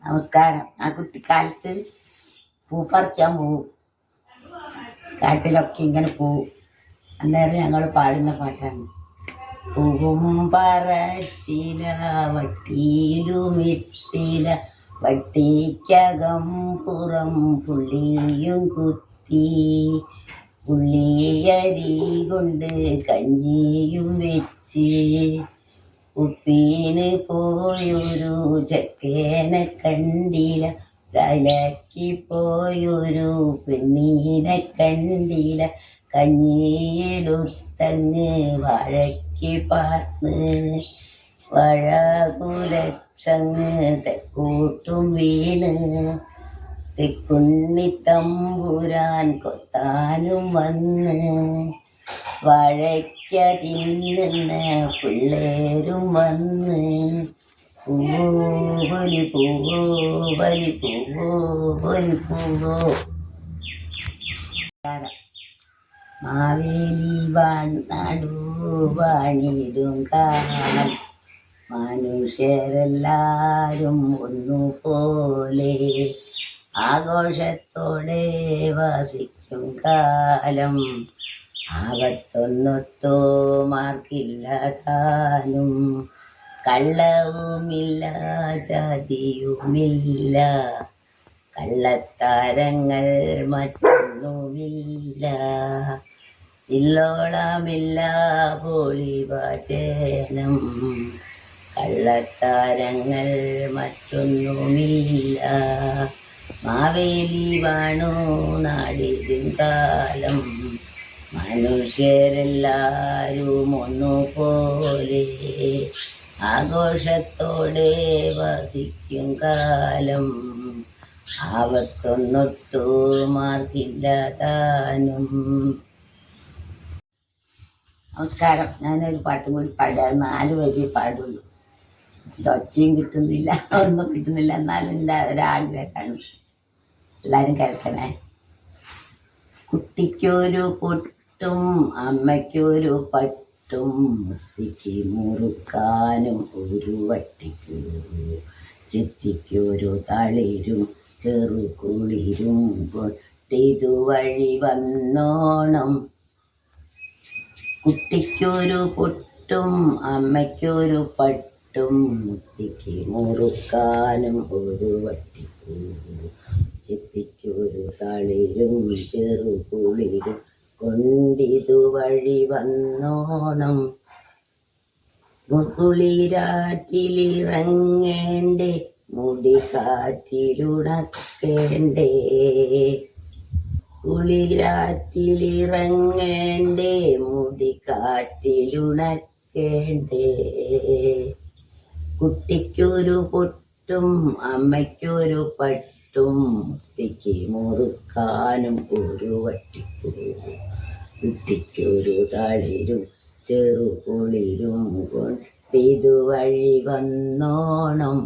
നമസ്കാരം. ആ കുട്ടിക്കാലത്ത് പൂ പറിക്കാൻ പോവും, കാട്ടിലൊക്കെ ഇങ്ങനെ പോവും. അന്നേരം ഞങ്ങൾ പാടുന്ന പാട്ടാണ്. പൂവും പറച്ചില വട്ടിയിലുമിട്ടില, വട്ടിക്കകം പുറം പുള്ളിയും കുത്തി, പുള്ളിയരി കൊണ്ട് കഞ്ഞിയും വെച്ച്, ഉപ്പീന് പോയൊരു ചെക്കേനെ കണ്ടില്ല, തലക്കി പോയൊരു പെണ്ണീനെ കണ്ടില്ല, കഞ്ഞിയെടുത്തങ്ങ് വാഴയ്ക്ക് പാർന്ന്, വാഴ കുലച്ചങ്ങ് തെക്കൂട്ടും വീണ്, തെക്കുണ്ണിത്തമ്പുരാൻ കൊത്താനും വന്ന്, വാഴയ്ക്ക തിന്നുന്ന പിള്ളേരും വന്ന്, പൂവോ ബലി പൂവോ ബലി പൂവോ ബലി പൂവോ. മാവേലി നടുവാണിടും കാലം, മനുഷ്യരെല്ലാരും ഒന്നുപോലെ ആഘോഷത്തോടെ വസിക്കും കാലം, ആപത്തൊന്നൊട്ടോ മാർക്കില്ല താനും, കള്ളവുമില്ല ജാതിയുമില്ല, കള്ളത്താരങ്ങൾ മറ്റൊന്നുമില്ല, ഇല്ലോളമില്ല പൊളിവചനം, കള്ളത്താരങ്ങൾ മറ്റൊന്നുമില്ല. മാവേലി വാണു നാടിടും കാലം, മനുഷ്യരെല്ലാരും ഒന്നുപോലെ ആഘോഷത്തോടെ വസിക്കും കാലം, ആപത്തൊന്നൊട്ടു മാർക്കില്ല താനും. നമസ്കാരം. ഞാനൊരു പാട്ടും കൂടി പാടുക. 4 വരി പാടുള്ളൂ. ഒച്ചയും കിട്ടുന്നില്ല, ഒന്നും കിട്ടുന്നില്ല. എന്നാലും എൻ്റെ ഒരാഗ്രഹമാണ്. എല്ലാവരും കേൾക്കണേ. കുട്ടിക്കൊരു പൊട്ടും അമ്മയ്ക്കൊരു പട്ടും, മുത്തിക്ക് മുറുക്കാനും ഒരു വട്ടിക്കൂ, ചെത്തിക്കൊരു തളിരും ചെറുകുളിരും പൊട്ടിതു വഴി വന്നോണം. കുട്ടിക്കൊരു പൊട്ടും അമ്മയ്ക്കൊരു പട്ടും, മുത്തിക്ക് മുറുക്കാനും ഒരു വട്ടിക്കൂ, ചെത്തിക്കൊരു തളിരും ചെറുകുളിരും കൊണ്ടിതു വഴി വന്നോണം. കുളിരാറ്റിലിറങ്ങേണ്ടേ മുടി കാറ്റിലുണക്കേണ്ടേ, കുളിരാറ്റിലിറങ്ങേണ്ടേ മുടി കാറ്റിലുണക്കേണ്ടേ, കുട്ടിക്കൊരു പൊട്ടും അമ്മയ്ക്കൊരു പട്ടും, മുത്തിക്ക് മുറുക്കാനും ഒരു വട്ടിക്കൂ, കുട്ടിക്കൊരു തളിരും ചെറുകുളിരും കൊണ്ടിതു വഴി വന്നോണം.